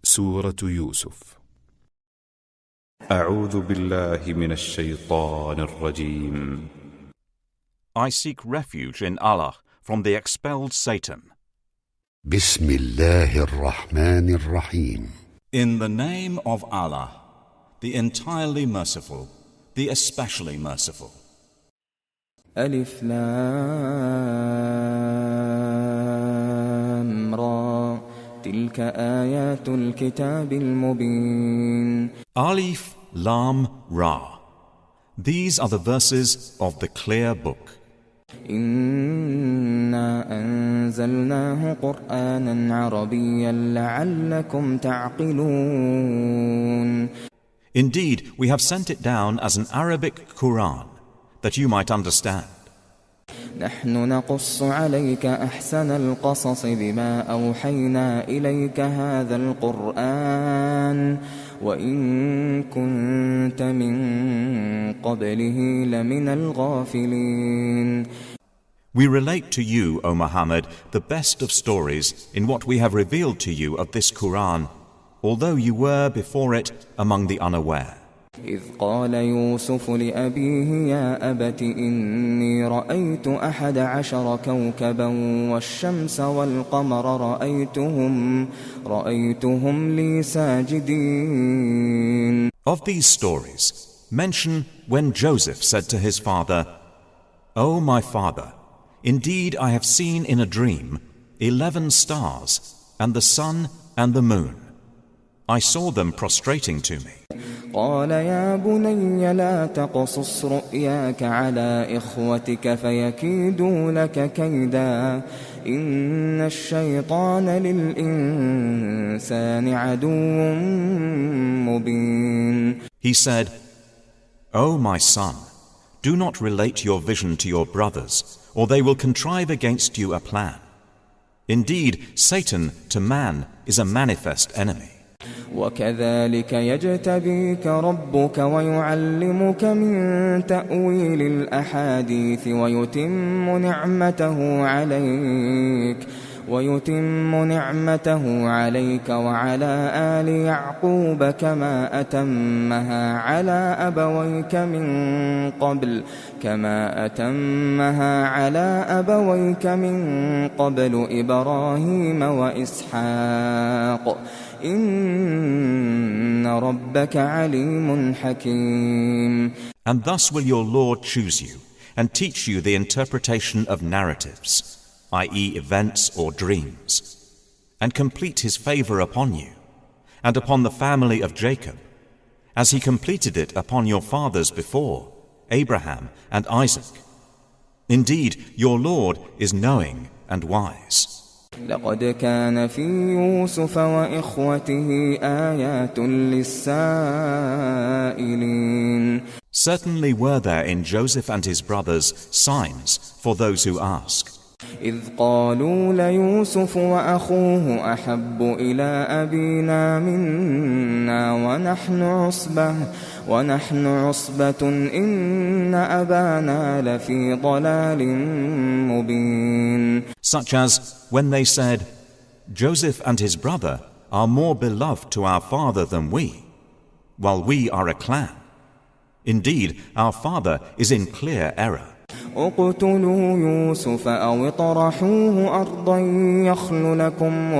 سورة يوسف. أعوذ بالله من الشيطان الرجيم. I seek refuge in Allah from the expelled Satan. بسم الله الرحمن الرحيم. In the name of Allah, the entirely merciful, the especially merciful. ألف لام را تلك آيات الكتاب المبين. Alif Lam Ra. These are the verses of the clear book. إنا أنزلناه قرآنا عربيا لعلكم تعقلون. Indeed, we have sent it down as an Arabic Quran, that you might understand. نحن نقص عليك أحسن القصص بما أوحينا إليك هذا القرآن وإن كنت من قبله لمن الغافلين. We relate to you, O Muhammad, the best of stories in what we have revealed to you of this Quran, although you were before it among the unaware. إذ قال يوسف لأبيه يا أبت إني رأيت 11 كوكبا والشمس والقمر رأيتهم لي ساجدين. Of these stories, mention when Joseph said to his father, O my father, indeed I have seen in a dream 11 stars and the sun and the moon. I saw them prostrating to me. قال يا بني لا تقصص رؤياك على إخوتك فيكيدوا لك كيدا إن الشيطان للإنسان عدو مبين. He said, O my son, do not relate your vision to your brothers, or they will contrive against you a plan. Indeed, Satan to man is a manifest enemy. وكذلك يجتبيك ربك ويعلمك من تأويل الأحاديث ويتم نعمته عليك وعلى آل يعقوب كما أتمها على أبويك من قبل إبراهيم وإسحاق إن ربك عليم حكيم. And thus will your Lord choose you and teach you the interpretation of narratives, i.e. events or dreams, and complete his favor upon you and upon the family of Jacob, as he completed it upon your fathers before, Abraham and Isaac. Indeed, your Lord is knowing and wise. لقد كان في يوسف وإخوته آيات للسائلين. Certainly were there in Joseph and his brothers signs for those who ask. إذ قالوا ليوسف وأخوه أحب إلى أبينا منا ونحن عصبة إن أبانا لفي ضلال مبين. Such as when they said, Joseph and his brother are more beloved to our father than we, while we are a clan. Indeed, our father is in clear error. اقتلوا يوسف أو اطرحوه أرضا يخل لكم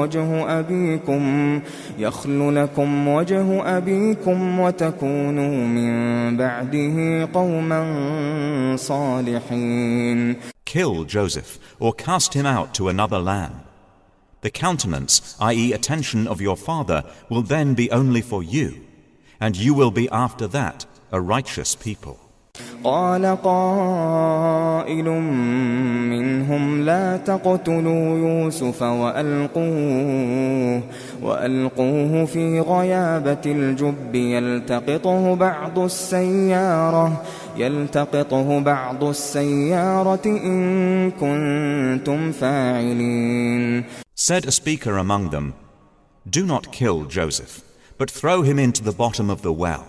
وجه أبيكم وتكونوا من بعده قوما صالحين. Kill Joseph or cast him out to another land. The countenance, i.e. attention of your father, will then be only for you, and you will be after that a righteous people. قال قائل منهم لا تقتلوا يوسف وألقوه في غيابة الجب يلتقطه بعض السيارة إن كنتم فاعلين. Said a speaker among them, do not kill Joseph, but throw him into the bottom of the well.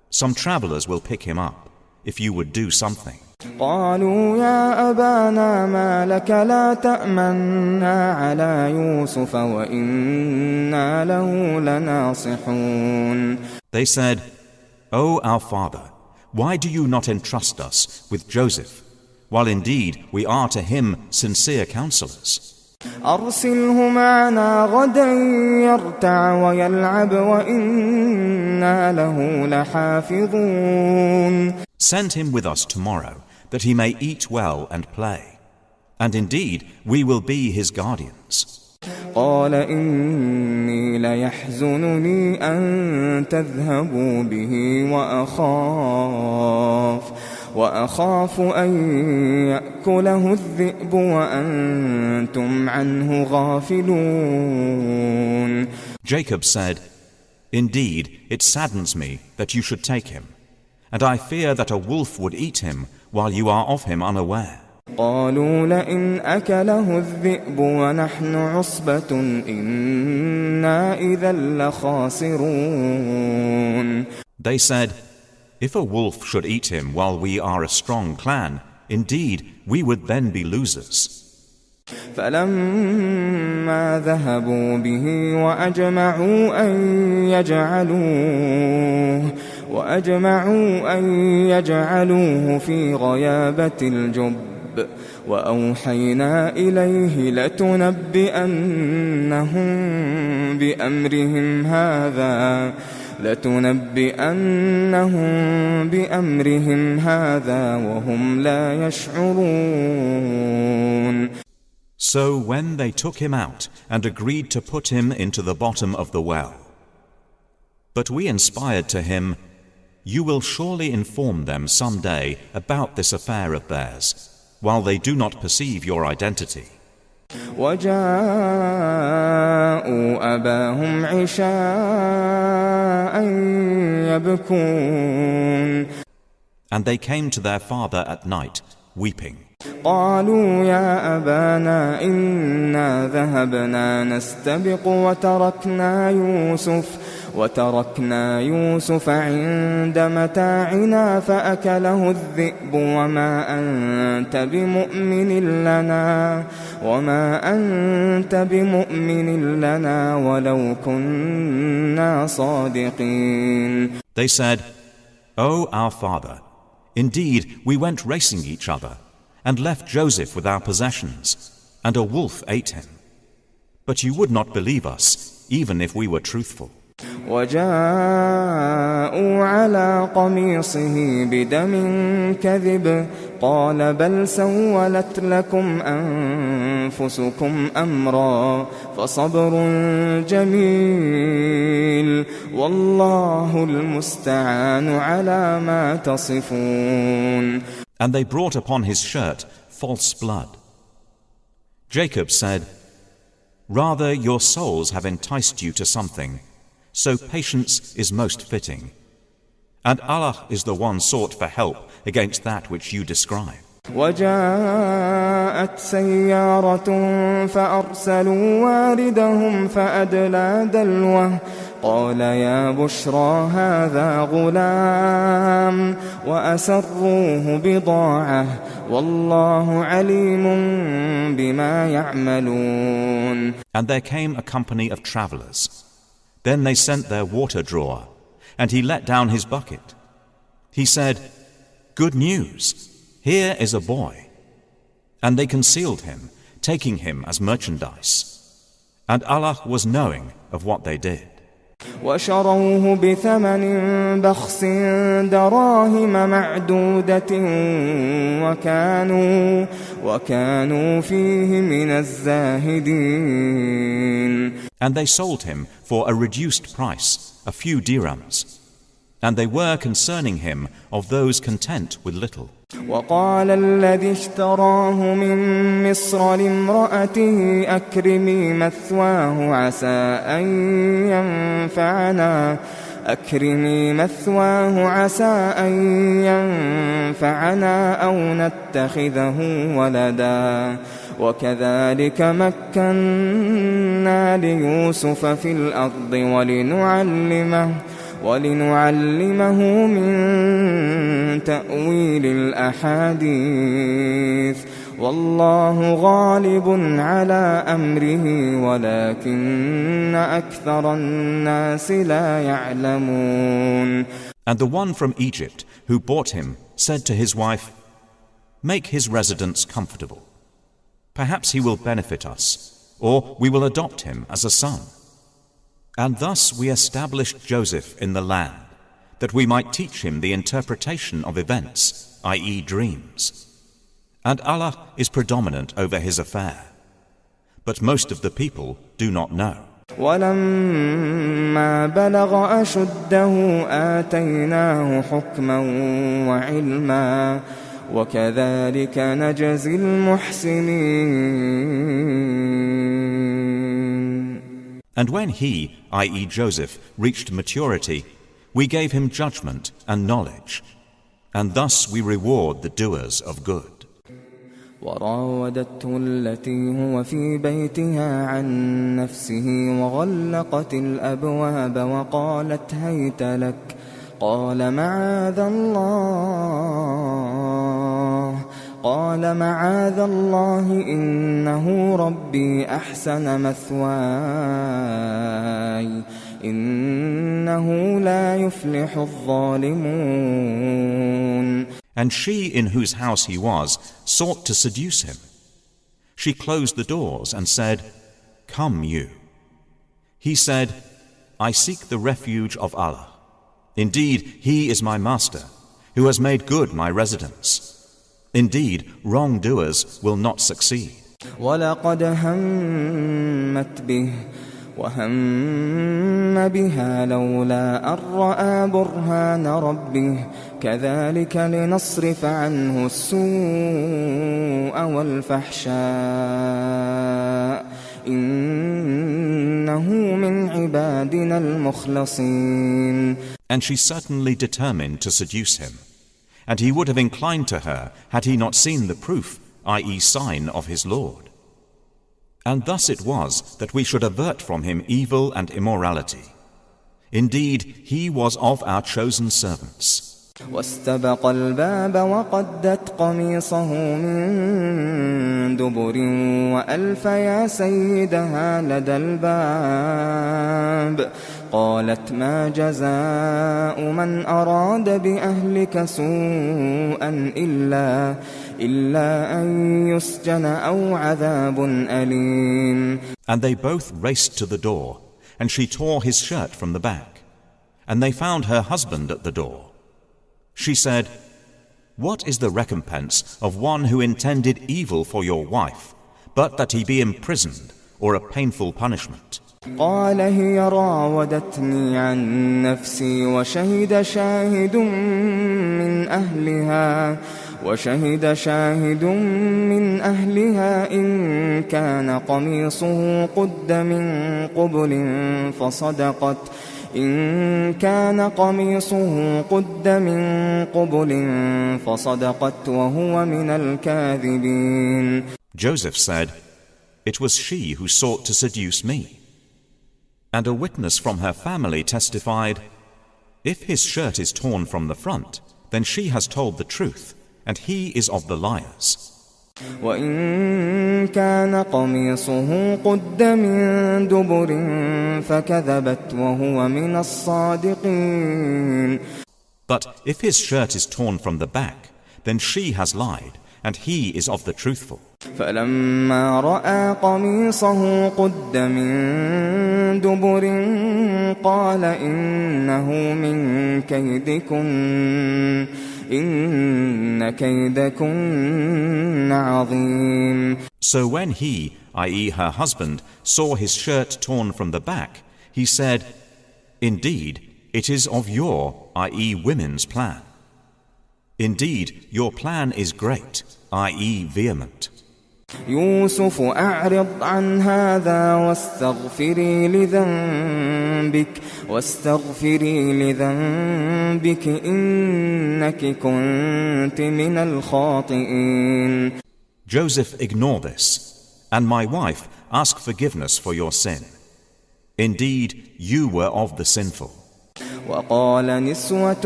Some travelers will pick him up, if you would do something. قالوا يا أبانا ما لك لا تأمنا على يوسف وإنا وإنا له لناصحون. They said, O our father, why do you not entrust us with Joseph, while indeed we are to him sincere counselors? أرسله معنا غدا يرتع ويلعب وإنا له لحافظون. Send him with us tomorrow, that he may eat well and play. And indeed, we will be his guardians. قال إني ليحزنني أن تذهبوا به وأخاف أن يأكله الذئب وأنتم عنه غافلون. Jacob said, Indeed, it saddens me that you should take him, and I fear that a wolf would eat him while you are of him unaware. قالوا لئن أكله الذئب ونحن عصبة إنا إذا لخاسرون. They said, If a wolf should eat him while we are a strong clan, indeed we would then be losers. فلما ذهبوا به وأجمعوا أن يجعلوه في غيابة الجب وأوحينا إليه لتنبئنهم بأمرهم هذا وهم لا يشعرون. So when they took him out and agreed to put him into the bottom of the well, but we inspired to him, You will surely inform them some day about this affair of theirs, while they do not perceive your identity. وجاءوا أباهم عشاء يبكون. And they came to their father at night, weeping. قالوا يا أبانا إنا ذهبنا نستبق وتركنا يوسف عند متاعنا فأكله الذئب وما أنت بمؤمن لنا ولو كنا صادقين. They said, O our father, indeed we went racing each other and left Joseph with our possessions, and a wolf ate him. But you would not believe us, even if we were truthful. وجاءوا على قميصه بدم كذب قال بل سولت لكم أنفسكم أمرا فصبر جميل والله المستعان على ما تصفون. And they brought upon his shirt false blood. Jacob said, Rather your souls have enticed you to something, so patience is most fitting. And Allah is the one sought for help against that which you describe. وجاءت سيارة فأرسلوا واردهم فأدلى دلوه قال يا بشرى هذا غلام وأسروه بضاعة والله عليم بما يعملون. And there came a company of travelers. Then they sent their water drawer, and he let down his bucket. He said, Good news! Here is a boy. And they concealed him, taking him as merchandise. And Allah was knowing of what they did. وشروه بثمن بخس دراهم معدودة وكانوا فيه من الزاهدين. And they sold him for a reduced price, a few dirhams. And they were concerning him of those content with little. وقال الذي اشتراه من مصر لامرأته أكرمي مثواه عسى أن ينفعنا أو نتخذه ولدا وكذلك مكنا ليوسف في الأرض ولنعلمه من تأويل الأحاديث والله غالب على أمره ولكن أكثر الناس لا يعلمون. And the one from Egypt who bought him said to his wife, "Make his residence comfortable. Perhaps he will benefit us, or we will adopt him as a son." And thus we established Joseph in the land, that we might teach him the interpretation of events, i.e. dreams. And Allah is predominant over his affair. But most of the people do not know. ولما بلغ أشده آتيناه حكما وعلما وكذلك نجزي المحسنين. And when he, i.e. Joseph, reached maturity, we gave him judgment and knowledge, and thus we reward the doers of good. وراودته التي هو في بيتها عن نفسه وغلقت الأبواب وقالت هيت لك قال معاذ الله إنه ربي أحسن مثواي إنه لا يفلح الظالمون. And she in whose house he was sought to seduce him. She closed the doors and said, "Come you." He said, "I seek the refuge of Allah. Indeed, He is my master, who has made good my residence. Indeed, wrongdoers will not succeed." وَلَقَدْ هَمَّتْ بِهِ وَهَمَّ بِهَا لَوْلَا أَن رَّأَىٰ بُرْهَانَ رَبِّهِ كَذَلِكَ لِنَصْرِفَ عَنْهُ السُّوءَ وَالْفَحْشَاءَ إِنَّهُ مِنْ عِبَادِنَا الْمُخْلَصِينَ. And she certainly determined to seduce him, and he would have inclined to her had he not seen the proof, i.e. sign of his Lord. And thus it was that we should avert from him evil and immorality. Indeed, he was of our chosen servants. واستبق الباب وقدت قميصه من دبر وألف يا سيدها لدى الباب قالت ما جزاء من أراد بأهلك سوءا إلا أن يسجن أو عذاب أليم. And they both raced to the door, and she tore his shirt from the back, and they found her husband at the door. She said, "What is the recompense of one who intended evil for your wife, but that he be imprisoned, or a painful punishment?" قال هي راودتني عن نفسي وشهد شاهد من أهلها إن كان قميصه قد من قبل فصدقت وهو من الكاذبين. Joseph said, "It was she who sought to seduce me." And a witness from her family testified, "If his shirt is torn from the front, then she has told the truth, and he is of the liars." وَإِن كَانَ قَمِيصُهُ قُدَّ مِن دُبُرٍ فَكَذَبَتْ وَهُوَ مِنَ الصَّادِقِينَ. But if his shirt is torn from the back, then she has lied, and he is of the truthful. فَلَمَّا رَأَىٰ قَمِيصَهُ قُدَّ مِن دُبُرٍ قَالَ إِنَّهُ مِن كَيْدِكُنَّ إِنَّ كَيْدَكُنَّ عَظِيمٌ. So when he, i.e. her husband, saw his shirt torn from the back, he said, "Indeed, it is of your, i.e. women's plan. Indeed, your plan is great, i.e. vehement." يوسف أعرض عن هذا واستغفري لذنبك إنك كنت من الخاطئين. Joseph, ignore this, and my wife, ask forgiveness for your sin. Indeed, you were of the sinful. وقال نسوة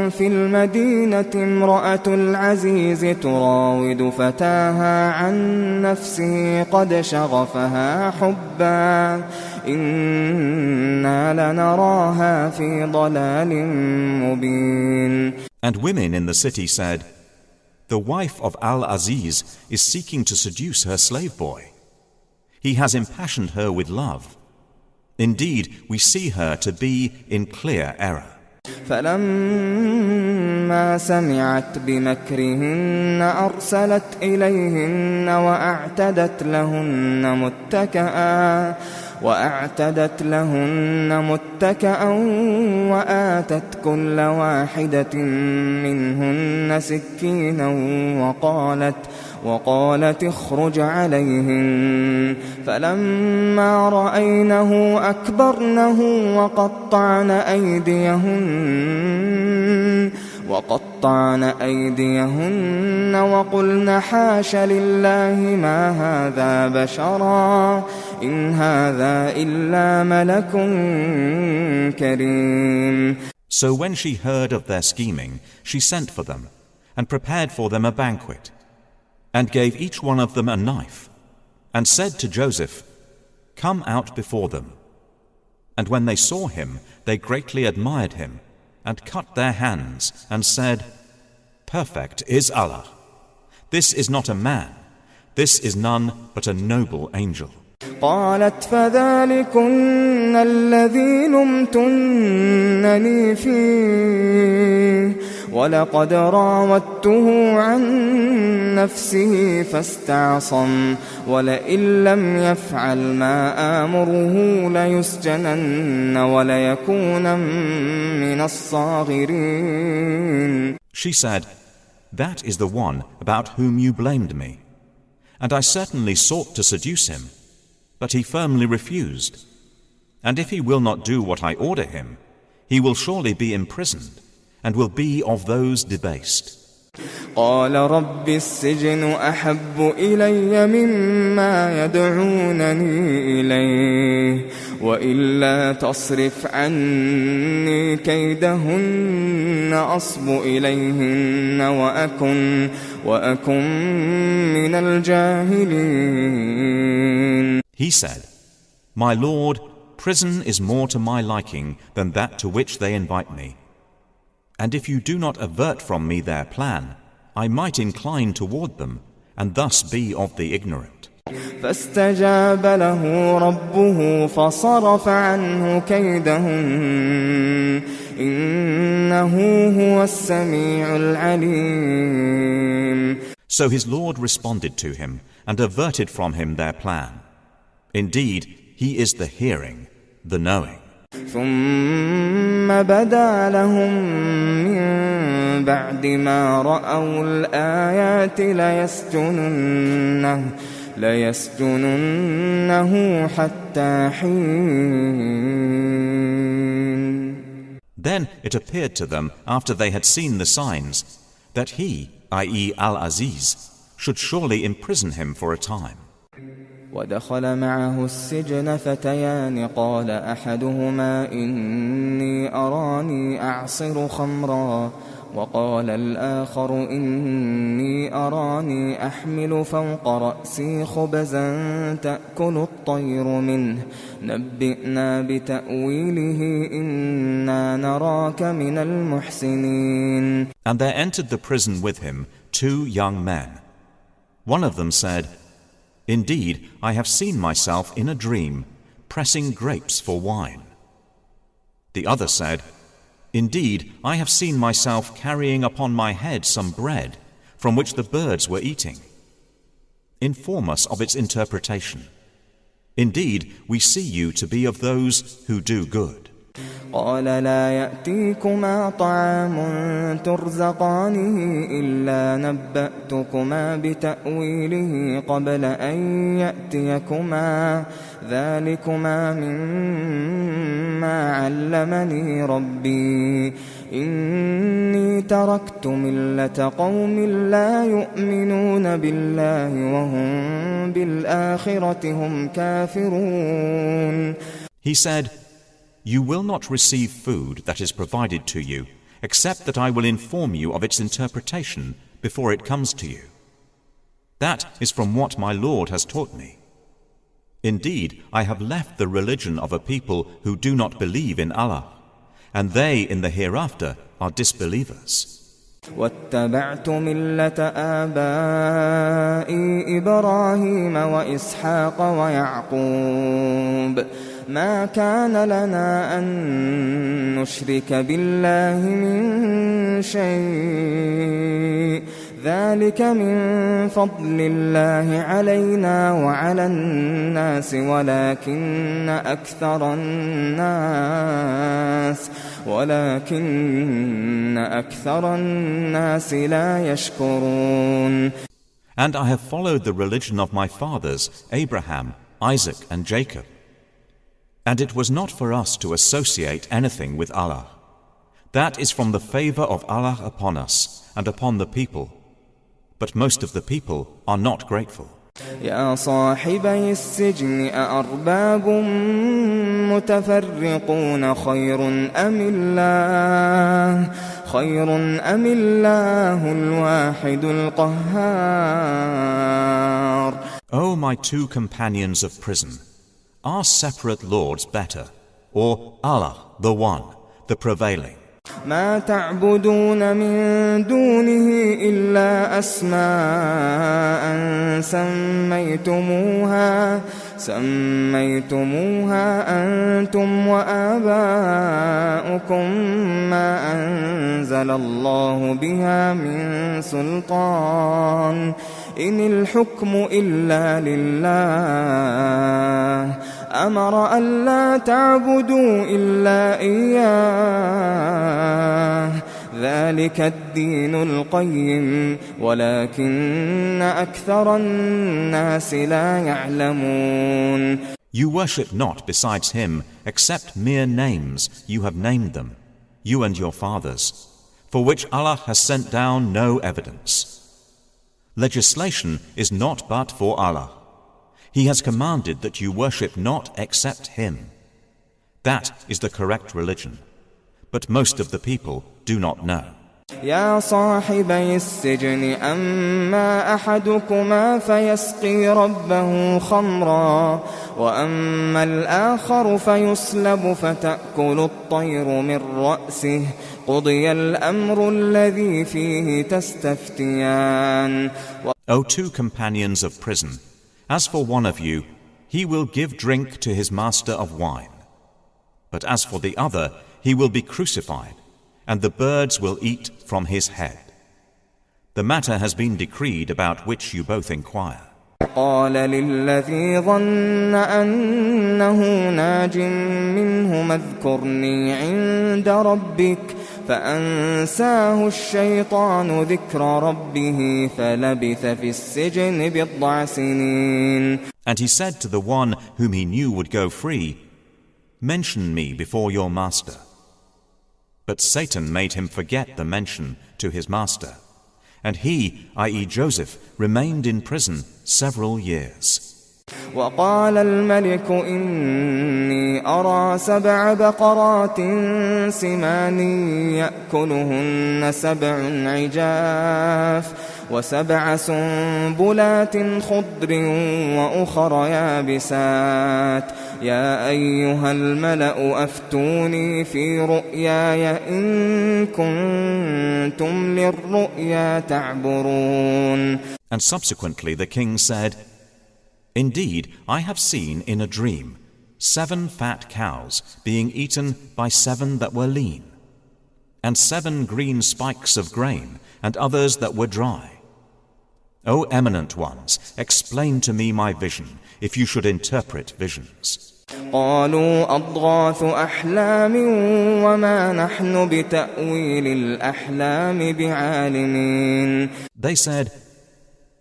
في المدينة امرأة العزيز تراود فتاها عن نفسه قد شغفها حبا إنا لنراها في ضلال مبين. And women in the city said, "The wife of Al-Aziz is seeking to seduce her slave boy. He has impassioned her with love. Indeed, we see her to be in clear error." فلما سمعت بمكرهن أرسلت إليهن وأعتدت لهن متكأ وآتت كل واحدة منهن سكينا وقالت اخرج عليهن فلما رأينه أكبرنه وقطعن أيديهن وقلن حاش لله ما هذا بشرا إن هذا إلا ملك كريم. So when she heard of their scheming, she sent for them and prepared for them a banquet and gave each one of them a knife and said to Joseph, "Come out before them." And when they saw him, they greatly admired him and cut their hands and said, "Perfect is Allah. This is not a man. This is none but a noble angel." قالت فذلكن الذي لمتنني فيه ولقد راودته عن نفسه فاستعصم ولئن لم يفعل ما آمره ليسجنن وليكون من الصاغرين. She said, "That is the one about whom you blamed me, and I certainly sought to seduce him, but he firmly refused. And if he will not do what I order him, he will surely be imprisoned and will be of those debased." قال رب السجن أحب إلي مما يدعونني إليه وإلا تصرف عني كيدهن أصب إليهن وأكن من الجاهلين. He said, "My Lord, prison is more to my liking than that to which they invite me. And if you do not avert from me their plan, I might incline toward them, and thus be of the ignorant." فاستجاب له ربه فصرف عنه كيدهن إنه هو السميع العليم. So his Lord responded to him and averted from him their plan. Indeed, he is the hearing, the knowing. ثم بدا لهم من بعد ما رأوا الآيات ليسجننه حتى حين. Then it appeared to them after they had seen the signs that he, i.e. Al-Aziz, should surely imprison him for a time. ودخل معه السجن فتيان قال أحدهما إني أراني أعصر خمرا وقال الآخر إني أراني أحمل فوق رأسي خبزا تأكل الطير منه نبئنا بتأويله إنا نراك من المحسنين. And there entered the prison with him 2 young men. One of them said, "Indeed, I have seen myself in a dream, pressing grapes for wine." The other said, "Indeed, I have seen myself carrying upon my head some bread, from which the birds were eating. Inform us of its interpretation. Indeed, we see you to be of those who do good." قال لا يأتيكما طعام ترزقانه إلا نبأتكما بتأويله قبل أن يأتيكما ذلكما مما علمني ربي إني تركت ملة قوم لا يؤمنون بالله وهم بالآخرة هم كافرون. He said, You will not receive food that is provided to you, except that I will inform you of its interpretation before it comes to you. That is from what my Lord has taught me. Indeed, I have left the religion of a people who do not believe in Allah, and they in the hereafter are disbelievers. واتبعت ملة آبائي إبراهيم وإسحاق ويعقوب ما كان لنا أن نشرك بالله من شيء ذلك من فضل الله علينا وعلى الناس ولكن أكثر الناس لا يشكرون. And I have followed the religion of my fathers, Abraham, Isaac, and Jacob. And it was not for us to associate anything with Allah. That is from the favor of Allah upon us and upon the people. But most of the people are not grateful. يا صاحبي السجن أأرباب متفرقون خير أم الله الواحد القهار. O my two companions of prison, are separate lords better, or Allah, the one, the prevailing? ما تعبدون من دونه إلا أسماء سميتموها أنتم وآباؤكم ما أنزل الله بها من سلطان إن الحكم إلا لله أمر ألا تعبدوا إلا إياه ذلك الدين القيم ولكن أكثر الناس لا يعلمون. You worship not besides him except mere names you have named them, you and your fathers, for which Allah has sent down no evidence. Legislation is not but for Allah. He has commanded that you worship not except Him. That is the correct religion. But most of the people do not know. يا صاحبي السجن أما أحدكما فيسقي ربه خمرا وأما الآخر فيصلب فتأكل الطير من رأسه قضي الأمر الذي فيه تستفتيان. O two companions of prison, as for one of you, he will give drink to his master of wine. But as for the other, he will be crucified, and the birds will eat from his head. The matter has been decreed about which you both inquire. قال للذي ظن أنه ناج منه اذكرني عند ربك فأنساه الشيطان ذكر ربه فلبث في السجن بضع سنين. And he said to the one whom he knew would go free, mention me before your master. But Satan made him forget the mention to his master. And he, i.e. Joseph, remained in prison several years. وقال الملك إني أرى 7 بقرات سمان يأكلهن 7 عجاف و7 سنبلات خضر وأخر يابسات يا أيها الملأ أفتوني في رؤياي إن كنتم للرؤيا تعبرون. And subsequently the king said, Indeed, I have seen in a dream 7 fat cows being eaten by 7 that were lean, and 7 green spikes of grain, and others that were dry. O eminent ones, explain to me my vision, if you should interpret visions. قالوا أضغاث أحلام وما نحن بتأويل الأحلام بعالمين. They said,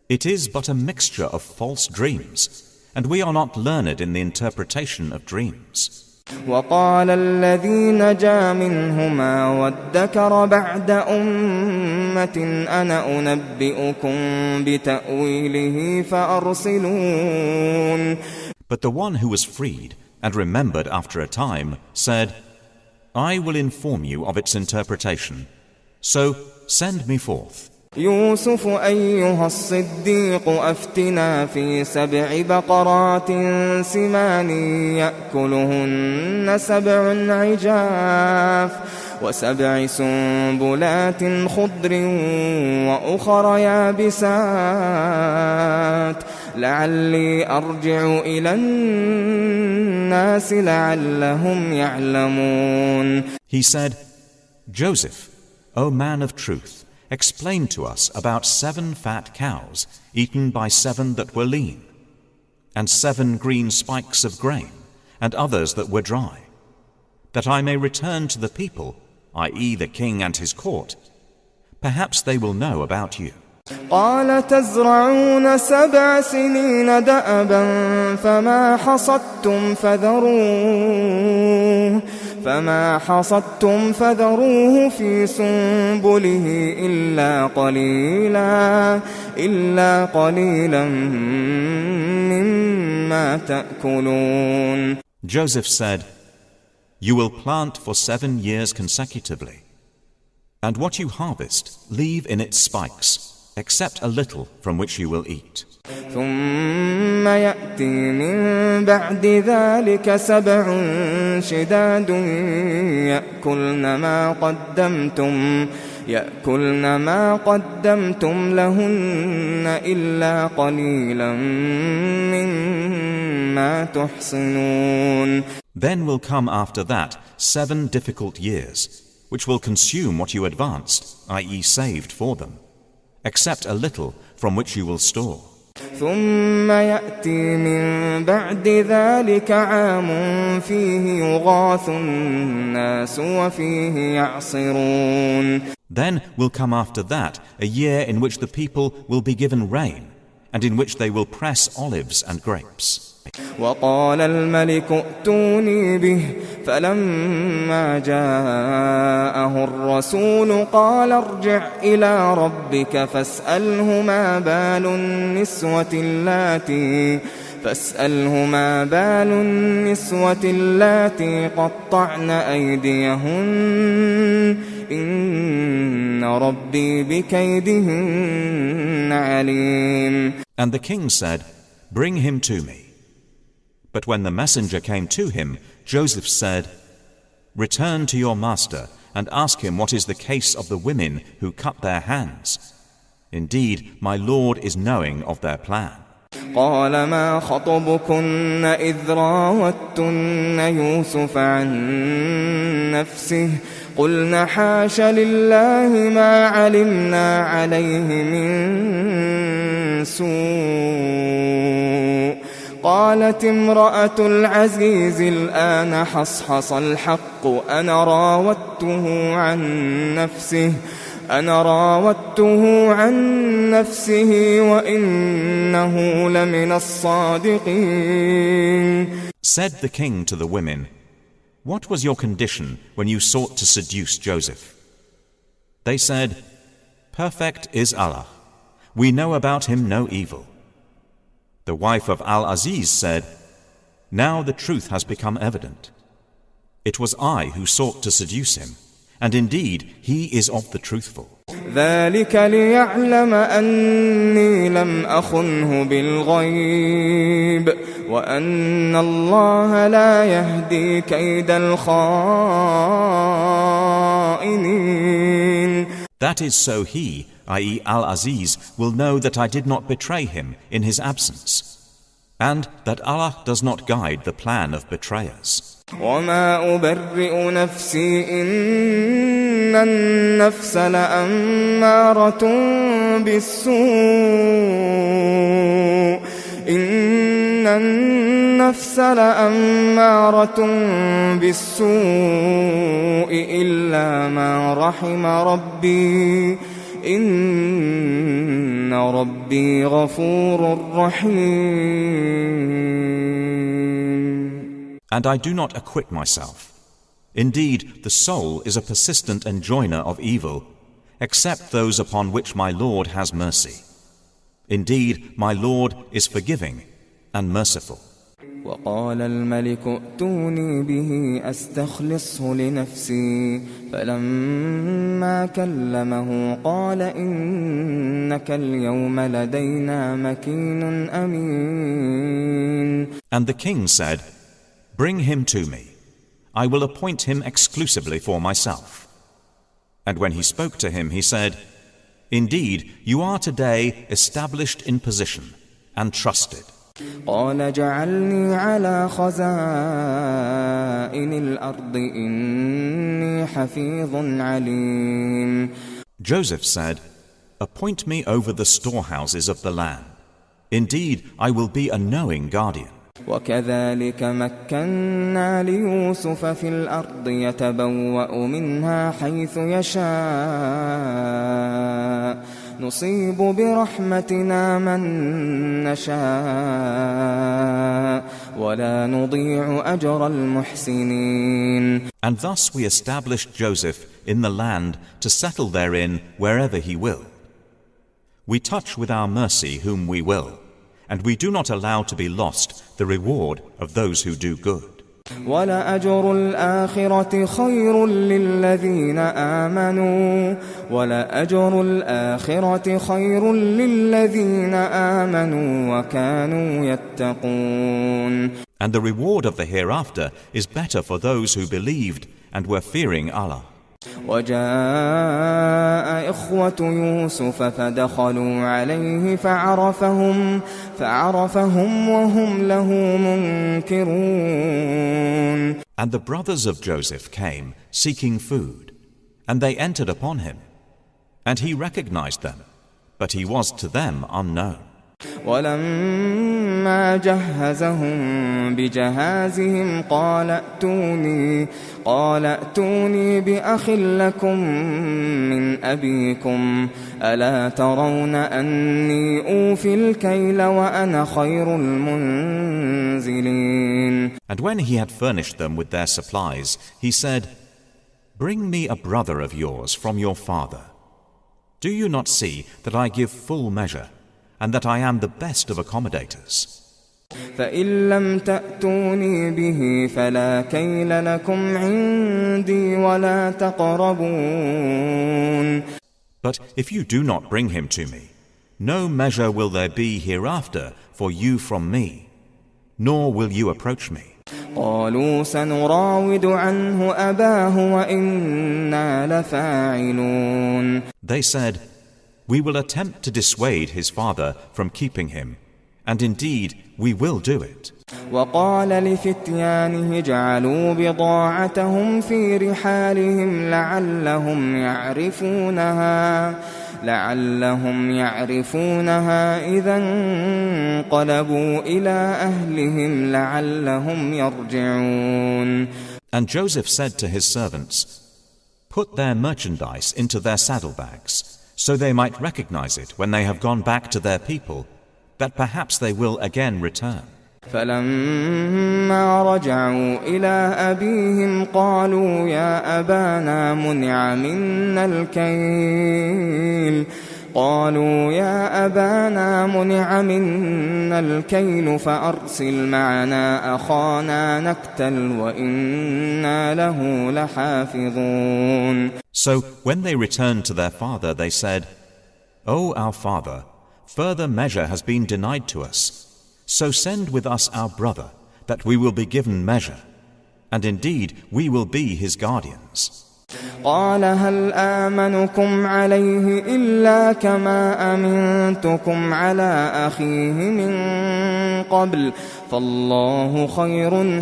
It is but a mixture of false dreams, and we are not learned in the interpretation of dreams. وقال الذي نجا منهما وادكر بعد أمة أنا أنبئكم بتأويله فأرسلون. But the one who was freed and remembered after a time, said, I will inform you of its interpretation. So send me forth. يوسف أيها الصديق أفتنا في 7 بقرات سمان يأكلهن 7 عجاف و7 سنبلات خضر وأخر يابسات لعلي أرجع إلى الناس لعلهم يعلمون. He said, Joseph, O man of truth, explain to us about 7 fat cows eaten by 7 that were lean, and 7 green spikes of grain, and others that were dry, that I may return to the people, i.e. the king and his court. Perhaps they will know about you. قال تزرعون 7 سنين دأبا فما حصدتم فذروه في سنبله إلا قليلا مما تأكلون. Joseph said, You will plant for 7 years consecutively, and what you harvest leave in its spikes, except a little from which you will eat. ثم يأتي من بعد ذلك 7 شداد يأكلن ما قدمتم لهن إلا قليلا مما تحصنون. Then will come after that 7 difficult years, which will consume what you advanced, i.e. saved for them, except a little from which you will store. ثم يأتي من بعد ذلك عام فيه يغاث الناس وفيه يعصرون. Then will come after that a year in which the people will be given rain, and in which they will press olives and grapes. وقال الملك ائتوني به فلما جاءه الرسول قال ارجع إلى ربك فاسأله ما بال النسوة اللاتي قطعن أيديهن إن ربي بكيدهن عليم. And the king said, Bring him to me. But when the messenger came to him, Joseph said, Return to your master and ask him what is the case of the women who cut their hands. Indeed, my Lord is knowing of their plan. قال ما خطبكن إذ راوتن يوسف عن نفسه قلنا حاش لله ما علمنا عليه من سوء. قالت امرأة العزيز الآن حصحص الحق أنا راودته عن نفسه وإنه لمن الصادقين. Said the king to the women, What was your condition when you sought to seduce Joseph? They said, Perfect is Allah. We know about him no evil. The wife of Al-Aziz said, Now the truth has become evident. It was I who sought to seduce him, and indeed he is of the truthful. ذلك ليعلم أني لم أخنه بالغيب وأن الله لا يهدي كيد الخائنين. That is so he, i.e. Al-Aziz, will know that I did not betray him in his absence, and that Allah does not guide the plan of betrayers. وما أبرئ نفسي إن النفس لأمارة بالسوء إلا ما رحم ربي إن ربي غفور رحيم. And I do not acquit myself. Indeed, the soul is a persistent enjoiner of evil, except those upon which my Lord has mercy. Indeed, my Lord is forgiving and merciful. وقال الملك ائتوني به أستخلصه لنفسي فلما كلمه قال إنك اليوم لدينا مكين أمين. And the king said, "Bring him to me. I will appoint him exclusively for myself." And when he spoke to him, he said, "Indeed, you are today established in position and trusted." قال جعلني على خزائن الأرض إني حفيظ عليم. Joseph said, "Appoint me over the storehouses of the land. Indeed, I will be a knowing guardian." وكذلك مكنا ليوسف في الأرض يتبوأ منها حيث يشاء نصيب برحمتنا من نشاء ولا نضيع أجر المحسنين. And thus we established Joseph in the land to settle therein wherever he will. We touch with our mercy whom we will, and we do not allow to be lost the reward of those who do good. ولأجر الآخرة خير للذين آمنوا ولأجر الآخرة خير للذين آمنوا وكانوا يتقون. And the reward of the hereafter is better for those who believed and were fearing Allah. وجاء إخوة يوسف فدخلوا عليه فعرفهم وهم له منكرون. And the brothers of Joseph came seeking food, and they entered upon him, and he recognized them, but he was to them unknown. ولما جهزهم بجهازهم قال ائتوني بأخ لكم من أبيكم ألا ترون أني أوفي الكيل وأنا خير المنزلين. And when he had furnished them with their supplies, he said, "Bring me a brother of yours from your father. Do you not see that I give full measure, and that I am the best of accommodators?" فإن لم تأتوني به فلا كيل لكم عندي ولا تقربون. But if you do not bring him to me, no measure will there be hereafter for you from me, nor will you approach me. قالوا سنراود عنه أباه وإنا لفاعلون. They said, "We will attempt to dissuade his father from keeping him, and indeed we will do it." وقال لفتيانه اجعلوا بضاعتهم في رحالهم لعلهم يعرفونها إذا انقلبوا إلى أهلهم لعلهم يرجعون. And Joseph said to his servants, "Put their merchandise into their saddlebags, so they might recognize it when they have gone back to their people, that perhaps they will again return." فلما رجعوا إلى أبيهم قالوا يا أبانا منع منا الكيل فأرسل معنا أخانا نكتل وإنا له لحافظون. So when they returned to their father, they said, "O our father, further measure has been denied to us. So send with us our brother, that we will be given measure, and indeed we will be his guardians." قال هل آمنكم عليه إلا كما أمنتكم على أخيه من قبل فالله خير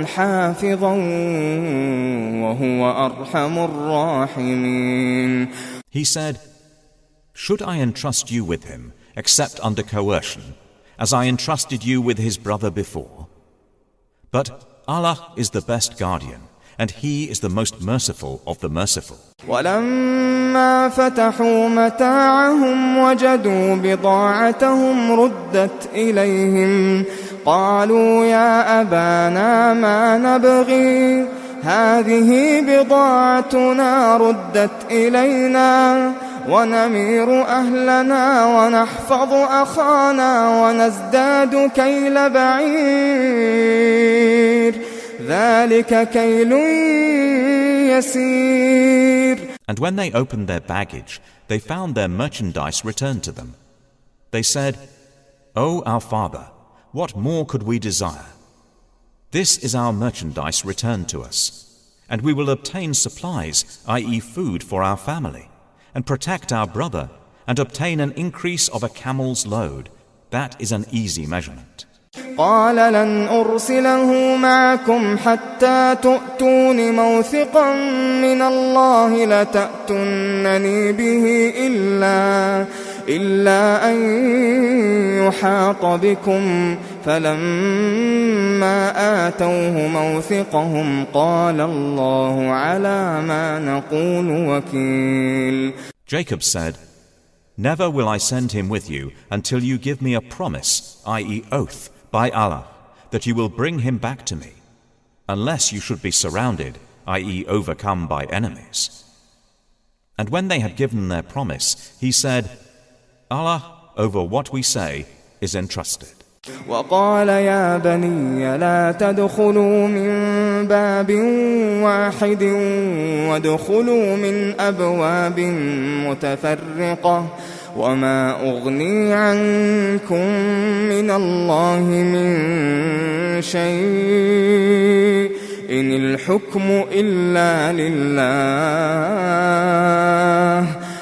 حافظا وهو أرحم الراحمين. He said, "Should I entrust you with him, except under coercion, as I entrusted you with his brother before? But Allah is the best guardian, and He is the most merciful of the merciful." ولما فتحوا متاعهم وجدوا بضاعتهم ردت إليهم قالوا يا أبانا ما نبغي هذه بضاعتنا ردت إلينا ونمير أهلنا ونحفظ أخانا ونزداد كيل بعير ذلك كيل يسير. And when they opened their baggage, they found their merchandise returned to them. They said, "O our father, what more could we desire? This is our merchandise returned to us, and we will obtain supplies, i.e. food for our family, and protect our brother, and obtain an increase of a camel's load. That is an easy measurement." قال لن أرسله معكم حتى تؤتون موثقا من الله لتأتونني به إلا أن يحاط بكم. فلما آتوه موثقهم قال الله على ما نقول وكيل. Jacob said, "Never will I send him with you until you give me a promise, i.e. oath, by Allah, that you will bring him back to me, unless you should be surrounded, i.e. overcome by enemies." And when they had given their promise, he said, "Allah, over what we say, is entrusted." وقال يا بني لا تدخلوا من باب واحد وادخلوا من أبواب متفرقة وما أغني عنكم من الله من شيء إن الحكم إلا لله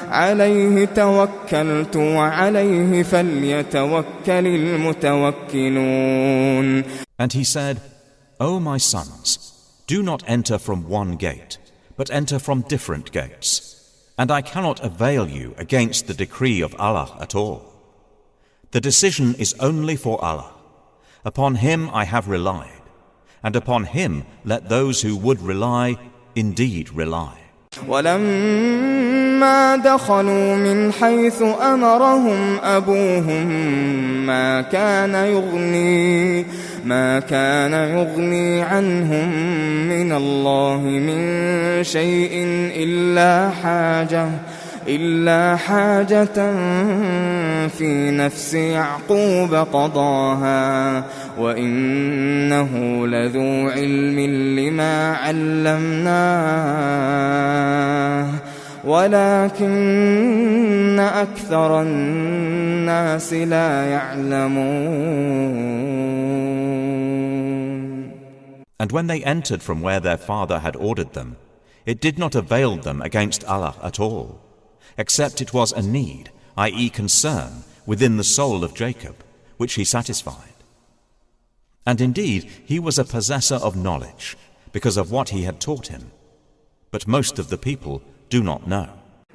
عليه توكلت وعليه فليتوكل المتوكلون. And he said, "O my sons, do not enter from one gate, but enter from different gates. And I cannot avail you against the decree of Allah at all. The decision is only for Allah. Upon Him I have relied, and upon Him let those who would rely indeed rely." ولما دخلوا من حيث أمرهم أبوهم ما كان يغني عنهم من الله من شيء إلا حاجة في نفس يعقوب قضاها وإنه لذو علم لما علمناه ولكن أكثر الناس لا يعلمون. And when they entered from where their father had ordered them, it did not avail them against Allah at all, except it was a need, i.e. concern, within the soul of Jacob, which he satisfied. And indeed, he was a possessor of knowledge, because of what he had taught him. But most of the people do not know.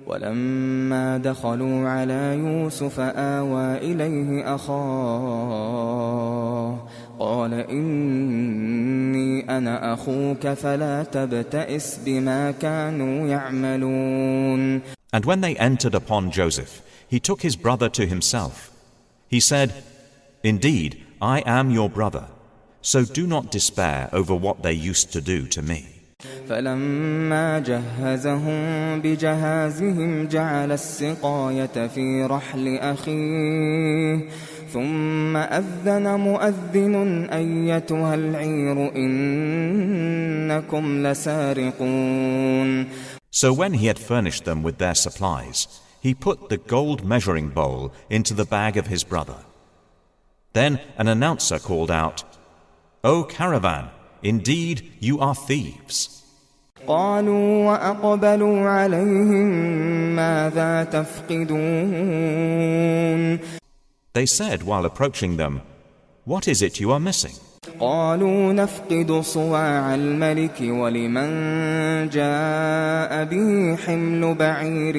ولما دخلوا على يوسف آوى إليه أخاه قال إني أنا أخوك فلا تبتئس بما كانوا يعملون. And when they entered upon Joseph, he took his brother to himself. He said, "Indeed, I am your brother, so do not despair over what they used to do to me." فلما جهزهم بجهازهم جعل السقاية في رحل أخيه ثم أذن مؤذن أيتها العير إنكم لسارقون. So when he had furnished them with their supplies, he put the gold measuring bowl into the bag of his brother. Then an announcer called out, "O caravan, indeed you are thieves." قالوا وأقبلوا عليهم ماذا تفقدون. They said while approaching them, "What is it you are missing?" قالوا نفقد صواع الملك ولمن جاء به حمل بعير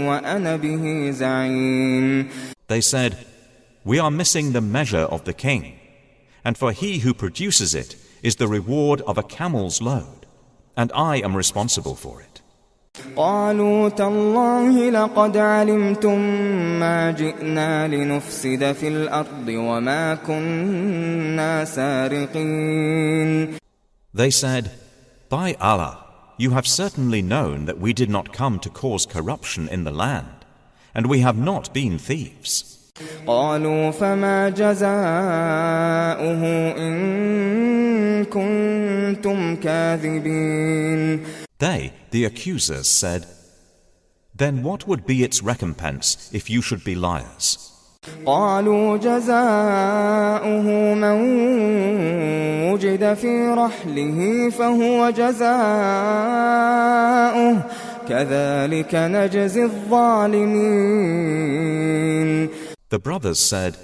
وأنا به زعيم. They said, "We are missing the measure of the king, and for he who produces it is the reward of a camel's load, and I am responsible for it." قالوا تالله لقد علمتم ما جئنا لنفسد في الأرض وما كنا سارقين. They said, "By Allah, you have certainly known that we did not come to cause corruption in the land, and we have not been thieves. قالوا فما جزاؤه إن كنتم كاذبين. They, the accusers, said, Then what would be its recompense if you should be liars? قالوا جزاؤه من وجد في رحله فهو جزاؤه كذلك نجزي الظالمين. The brothers said,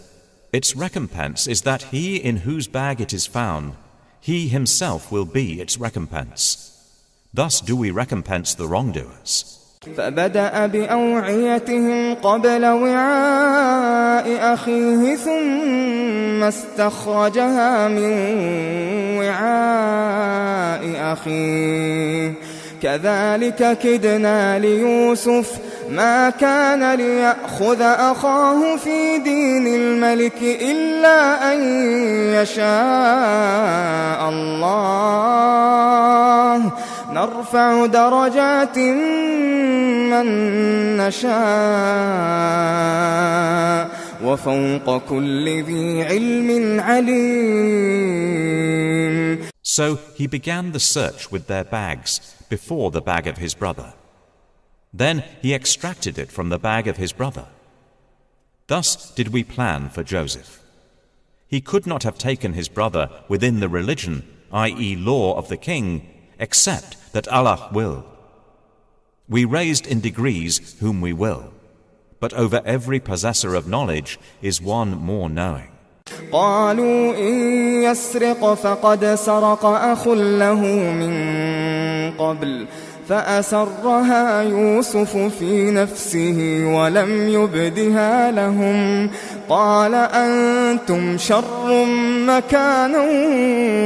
Its recompense is that he in whose bag it is found, he himself will be its recompense. Thus do we recompense the wrongdoers. فبدأ بأوعيتهم قبل وعاء أخيه ثم استخرجها من وعاء أخيه كذلك كدنا ليوسف ما كان ليأخذ أخاه في دين الملك إلا أن يشاء الله نرفع درجات من نشاء وفوق كل ذي علم عليم. So he began the search with their bags before the bag of his brother. Then he extracted it from the bag of his brother. Thus did we plan for Joseph. He could not have taken his brother within the religion, i.e. law of the king, except that Allah will. We raised in degrees whom we will, but over every possessor of knowledge is one more knowing. قالوا إن يسرق فقد سرق أخ له من قبل فأسرها يوسف في نفسه ولم يبدها لهم قال أنتم شر مكانا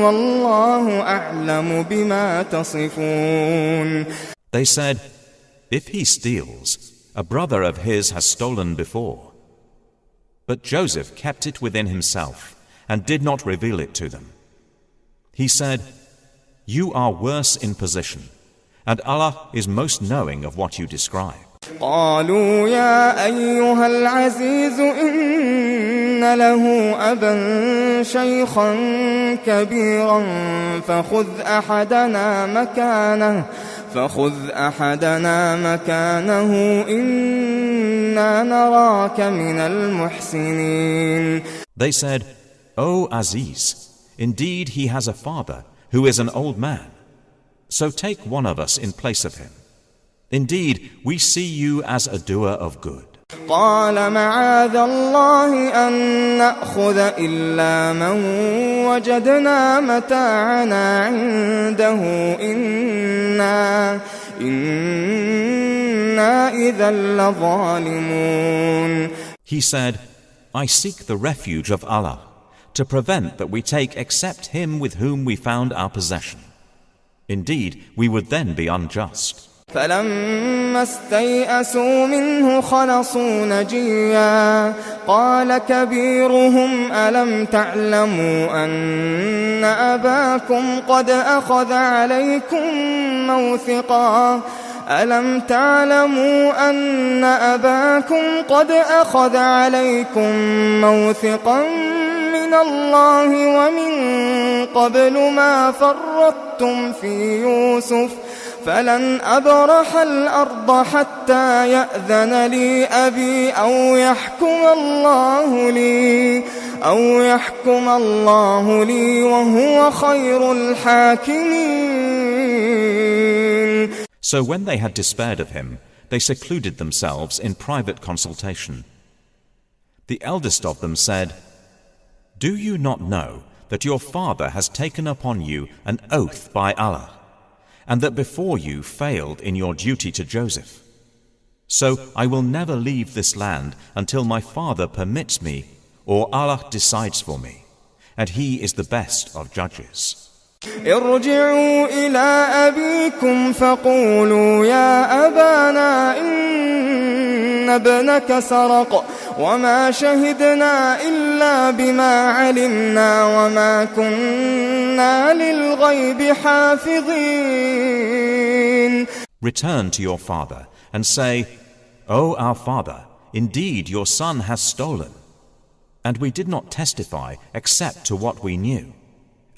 والله أعلم بما تصفون. They said, If he steals, a brother of his has stolen before. But Joseph kept it within himself and did not reveal it to them. He said, You are worse in position, and Allah is most knowing of what you describe. قالوا يا أيها العزيز إن له أبا شيخا كبيرا فخذ أحدنا مكانه إنا نراك من المحسنين. They said, O Aziz, indeed he has a father who is an old man. So take one of us in place of him. Indeed, we see you as a doer of good. قال معاذ الله أن نأخذ إلا من وجدنا متاعنا عنده إنا إذا لظالمون. He said, I seek the refuge of Allah to prevent that we take except him with whom we found our possession. Indeed, we would then be unjust. فلما استيئسوا منه خلصوا نجيا قال كبيرهم ألم تعلموا أن أباكم قد أخذ عليكم موثقا من الله ومن قبل ما فرطتم في يوسف فلن أبرح الأرض حتى يأذن لي أبي أو يحكم الله لي وهو خير الحاكمين. So when they had despaired of him, they secluded themselves in private consultation. The eldest of them said, Do you not know that your father has taken upon you an oath by Allah, and that before you failed in your duty to Joseph? So I will never leave this land until my father permits me or Allah decides for me, and he is the best of judges. ارجعوا إلى أبيكم فقولوا يا أبانا إن ابنك سرق وما شهدنا إلا بما علمنا وما كنا للغيب حافظين. Return to your father and say, O our father, indeed your son has stolen. And we did not testify except to what we knew,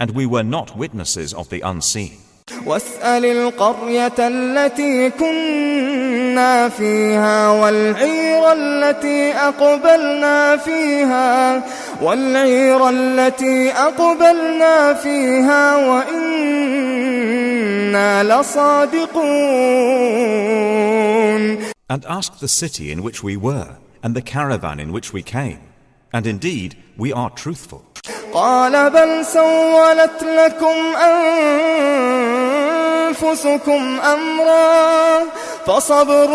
and we were not witnesses of the unseen. واسأل القرية التي كنا فيها والعير التي أقبلنا فيها وإنا لصادقون. And ask the city in which we were, and the caravan in which we came, and indeed we are truthful. قال بل سولت لكم أنفسكم أمرا فصبر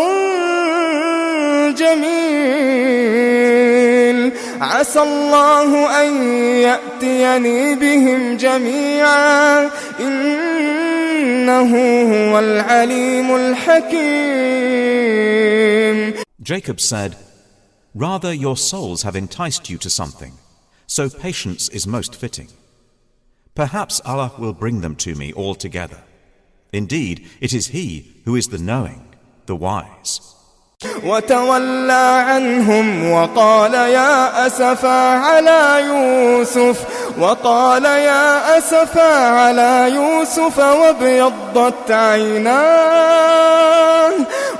جميل عسى الله أن يأتيني بهم جميعا إنه هو العليم الحكيم. Jacob said, rather your souls have enticed you to something, so patience is most fitting. Perhaps Allah will bring them to me all together. Indeed, it is He who is the knowing, the wise. وتولى عنهم وقال يا أسفا على يوسف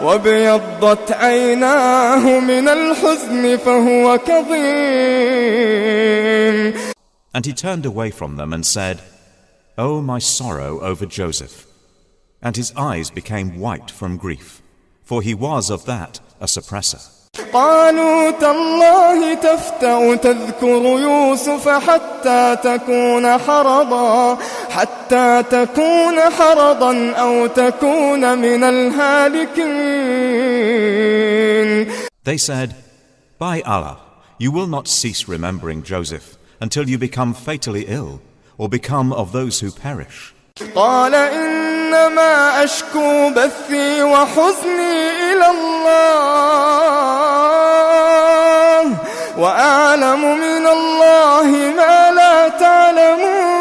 وابيضت عيناه من الحزن فهو كظيم. And he turned away from them and said, "Oh, my sorrow over Joseph." And his eyes became white from grief, for he was of that a suppressor. قالوا تالله تفتأ تذكر يوسف حتى تكون حرضا أو تكون من الهالكين. They said, by Allah, you will not cease remembering Joseph until you become fatally ill or become of those who perish. قال إنما أشكو بثي وحزني إلى الله وأعلم من الله ما لا تعلمون.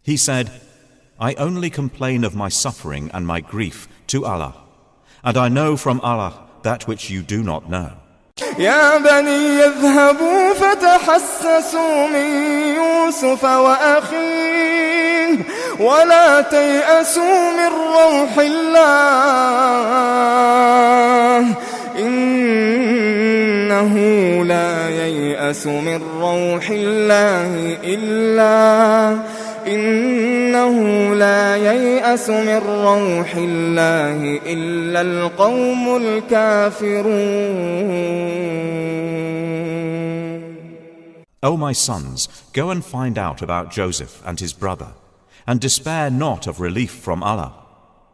He said, I only complain of my suffering and my grief to Allah, and I know from Allah that which you do not know. يا بني اذهبوا فتحسسوا من يوسف وأخيه ولا تيأسوا من روح الله إنه لا ييأس من روح الله إلا القوم الكافرون. O my sons, go and find out about Joseph and his brother, and despair not of relief from Allah.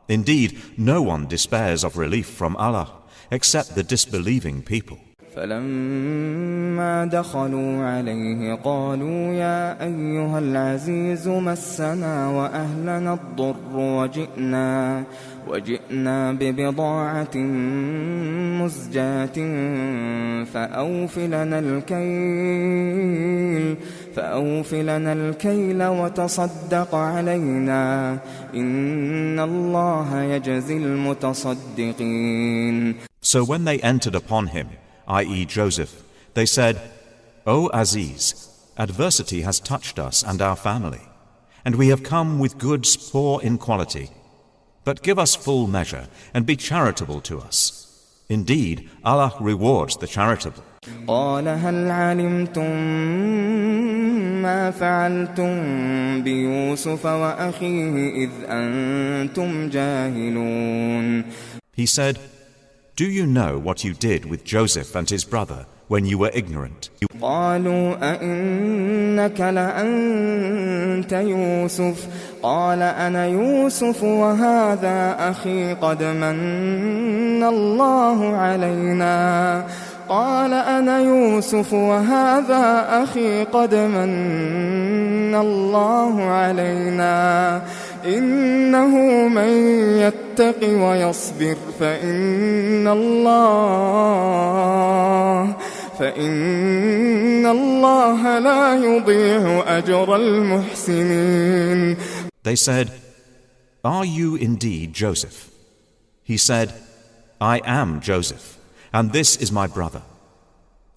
Indeed, no one despairs of relief from Allah, except the disbelieving people. فلما دخلوا عليه قالوا يا أيها العزيز مسنا وأهلنا الضر وجئنا ببضاعة مزجاة فأوف لنا الكيل وتصدق علينا إن الله يجزي المتصدقين. So when they entered upon him, i.e. Joseph, they said, O Aziz, adversity has touched us and our family, and we have come with goods poor in quality. But give us full measure and be charitable to us. Indeed, Allah rewards the charitable. قال هل علمتم ما فعلتم بيوسف وأخيه إذ أنتم جاهلون. He said, do you know what you did with Joseph and his brother when you were ignorant? قالوا أئنك لأنت يوسف قال أنا يوسف وهذا أخي قد من الله علينا إنه من يتق ويصبر فإن الله لا يضيع أجر المحسنين. They said, are you indeed Joseph? He said, I am Joseph. and this is my brother.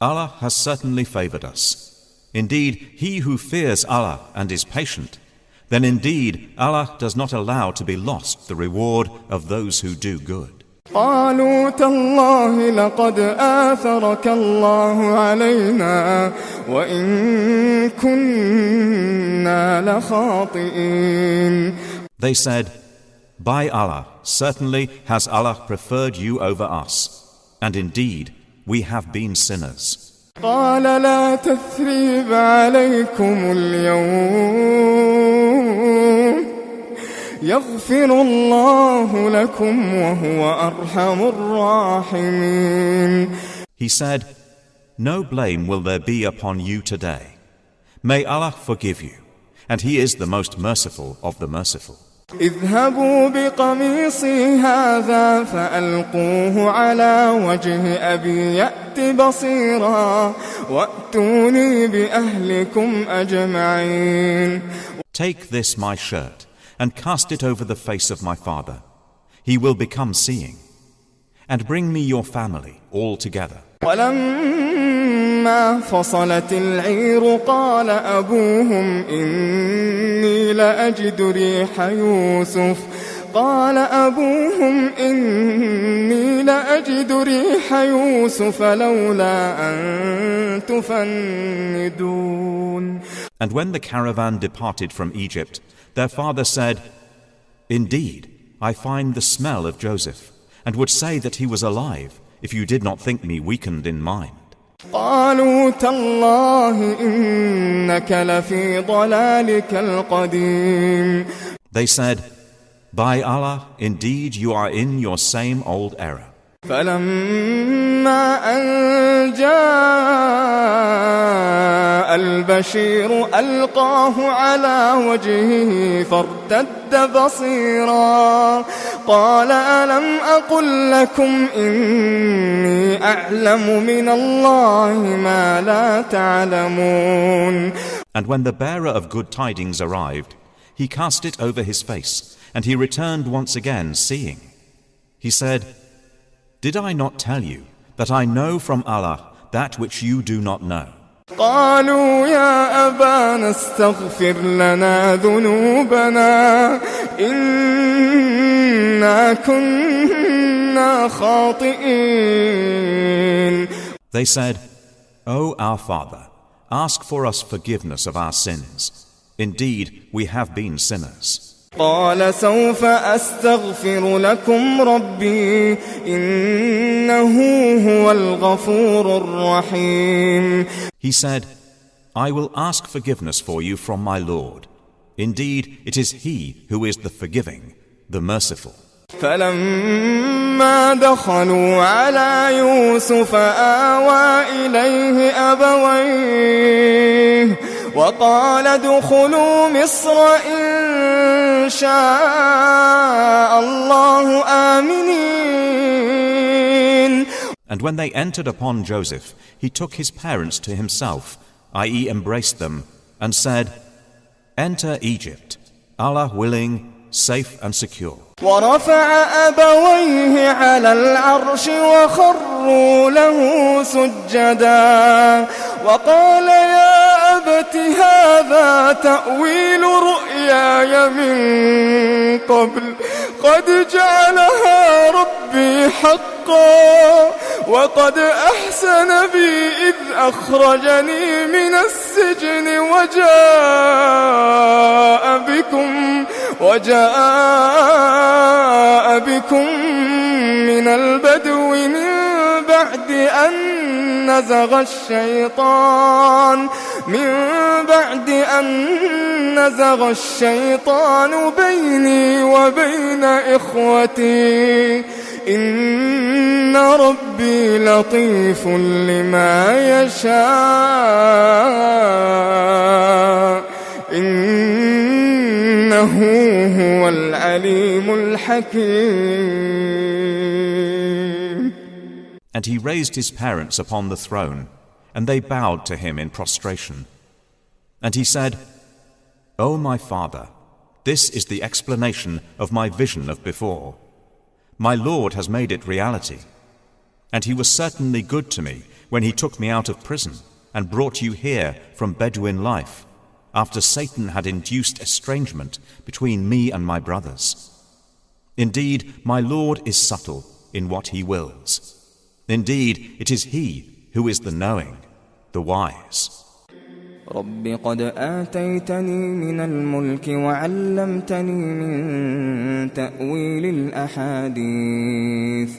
Allah has certainly favored us. Indeed, he who fears Allah and is patient, then indeed Allah does not allow to be lost the reward of those who do good. قالوا تالله لقد آثرك الله علينا وإن كنا لخاطئين. They said, by Allah, certainly has Allah preferred you over us, and indeed we have been sinners. قال لا تثريب عليكم اليوم يغفر الله لكم وهو أرحم الراحمين. He said, no blame will there be upon you today. May Allah forgive you, and He is the most merciful of the merciful. اذهبوا بقميصي هذا فألقوه على وجه أبي يأت بصيرا وأتوني بأهلكم أجمعين. Take this my shirt and cast it over the face of my father. He will become seeing. And bring me your family all together. ولما فصلت العير قال أبوهم إني لأجد ريح يوسف لولا أن تفندون. And when the caravan departed from Egypt, their father said, indeed, I find the smell of Joseph, and would say that he was alive, if you did not think me weakened in mind. قالوا تالله إنك لفي ضلالك القديم. They said, by Allah, indeed you are in your same old error. فلما أن جاء البشير ألقاه على وجهه فارتد بصيرا قال ألم أقل لكم إني أعلم من الله ما لا تعلمون. And when the bearer of good tidings arrived, he cast it over his face, and he returned once again seeing. He said, did I not tell you that I know from Allah that which you do not know? قالوا يا أبانا استغفر لنا ذنوبنا إنا كنا خاطئين. They said, O our father, ask for us forgiveness of our sins. Indeed, we have been sinners. قال سوف أستغفر لكم ربي إنه هو الغفور الرحيم. He said, I will ask forgiveness for you from my Lord. Indeed, it is He who is the forgiving, the merciful. فلما دخلوا على يوسف آوى إليه أبويه وقال ادخلوا مصر إن شاء الله آمنين. And when they entered upon Joseph, he took his parents to himself, i.e. embraced them, and said, enter Egypt, Allah willing, safe and secure. ورفع أبويه على العرش وخروا له سجدا وقال يا أبت هذا تأويل رؤياي من قبل قد جعلها ربي حقا وقد أحسن بي إذ أخرجني من السجن وجاء بكم من البدو من بعد أن نزغ الشيطان بيني وبين إخوتي إن ربي لطيف لما يشاء إنه هو العليم الحكيم. And he raised his parents upon the throne, and they bowed to him in prostration. And he said, O my father, this is the explanation of my vision of before. My Lord has made it reality. And he was certainly good to me when he took me out of prison and brought you here from Bedouin life, after Satan had induced estrangement between me and my brothers. Indeed, my Lord is subtle in what he wills. Indeed, it is he who is the knowing, the wise. رب قد آتيتني من الملك وعلمتني من تأويل الأحاديث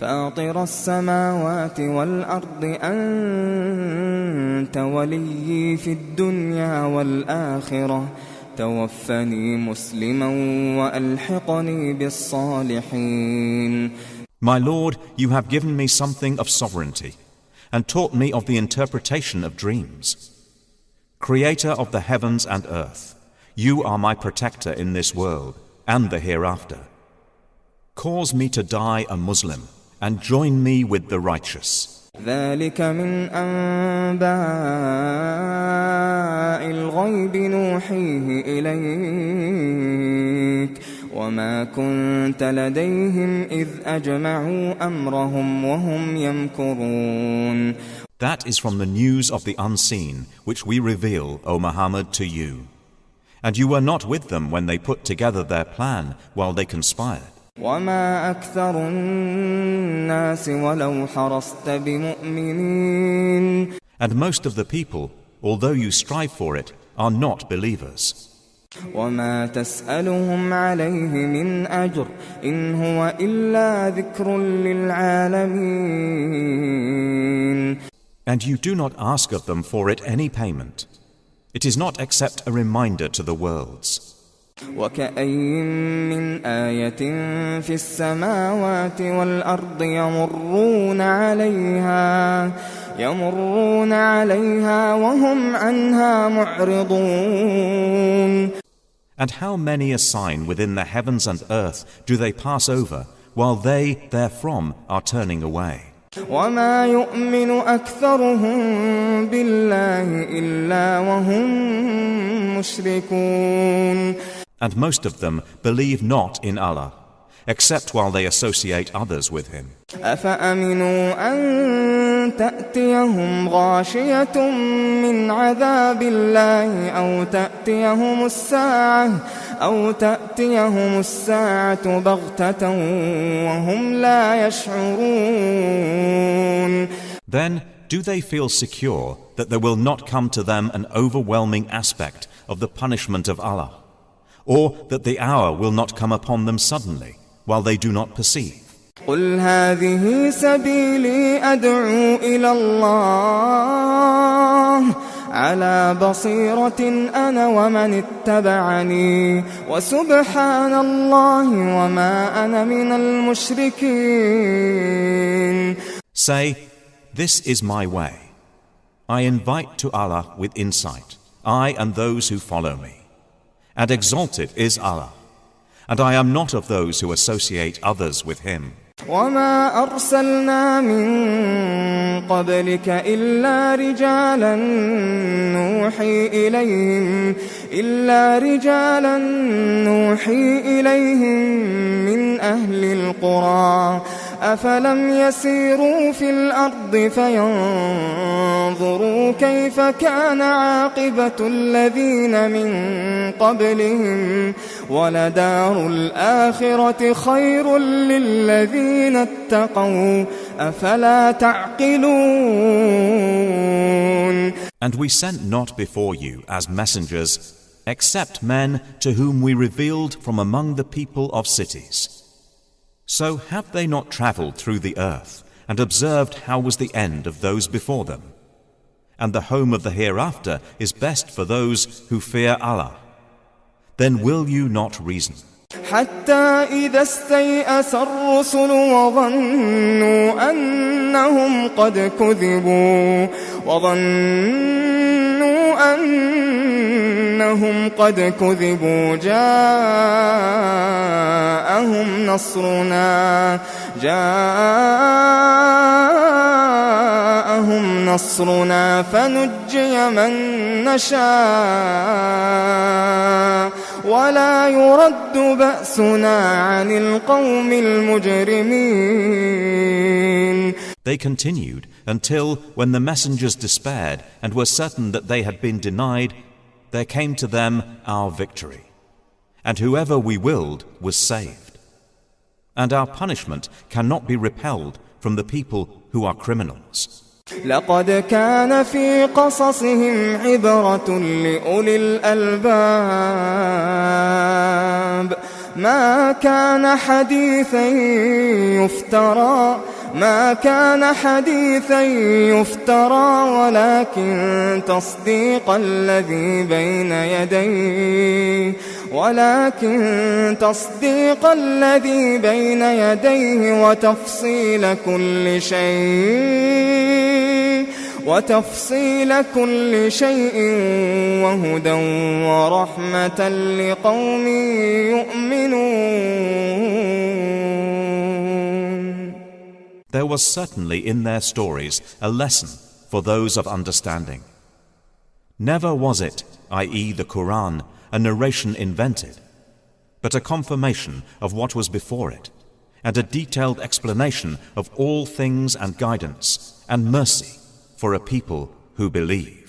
فاطر السماوات والأرض أنت وليي في الدنيا والآخرة توفني مسلما وألحقني بالصالحين. My Lord, you have given me something of sovereignty and taught me of the interpretation of dreams. Creator of the heavens and earth, you are my protector in this world and the hereafter. Cause me to die a Muslim and join me with the righteous. ذلك من أنباء الغيب نوحيه إليك وما كنت لديهم إذ أجمعوا أمرهم وهم يمكرون. That is from the news of the unseen, which we reveal, O Muhammad, to you. And you were not with them when they put together their plan while they conspired. وما أكثر الناس ولو حرصت بمؤمنين. And most of the people, although you strive for it, are not believers. وما تسألهم عليه من أجر إن هو إلا ذكر للعالمين. And you do not ask of them for it any payment. It is not except a reminder to the worlds. وكأين من آية في السماوات والأرض يمرون عليها وهم عنها معرضون. And how many a sign within the heavens and earth do they pass over, while they therefrom are turning away. وما يؤمن أكثرهم بالله إلا وهم مشركون. And most of them believe not in Allah, except while they associate others with Him. أفأمنوا أن تأتيهم غاشية من عذاب الله أو تأتيهم الساعة بغتة وهم لا يشعرون. Then do they feel secure that there will not come to them an overwhelming aspect of the punishment of Allah, or that the hour will not come upon them suddenly while they do not perceive? قل هذه سبيلي أدعو إلى الله على بصيرة أنا ومن اتبعني وسبحان الله وما أنا من المشركين. Say, this is my way. I invite to Allah with insight, I and those who follow me. And exalted is Allah, and I am not of those who associate others with Him. وما أرسلنا من قبلك إلا رجالا نوحي إليهم من أهل القرى أفلم يسيروا في الأرض فينظروا كيف كان عاقبة الذين من قبلهم ولدار الآخرة خير للذين اتقوا أفلا تعقلون. And we sent not before you as messengers except men to whom we revealed from among the people of cities. So have they not travelled through the earth and observed how was the end of those before them? And the home of the hereafter is best for those who fear Allah. Then will you not reason? حتى إذا استيأس الرسل وظنوا أنهم قد كذبوا جاءهم نصرنا فنجي من نشاء ولا يرد بأسنا عن القوم المجرمين. They continued until, when the messengers despaired and were certain that they had been denied, there came to them our victory, and whoever we willed was saved. And our punishment cannot be repelled from the people who are criminals. لقد كان في قصصهم عبرة لأولي الألباب ما كان حديثا يفترى ولكن تصديق الذي بين يديه وتفصيل كل شيء وهدى ورحمة لقوم يؤمنون. There was certainly in their stories a lesson for those of understanding. Never was it, i.e. the Quran, a narration invented, but a confirmation of what was before it, and a detailed explanation of all things and guidance and mercy for a people who believe.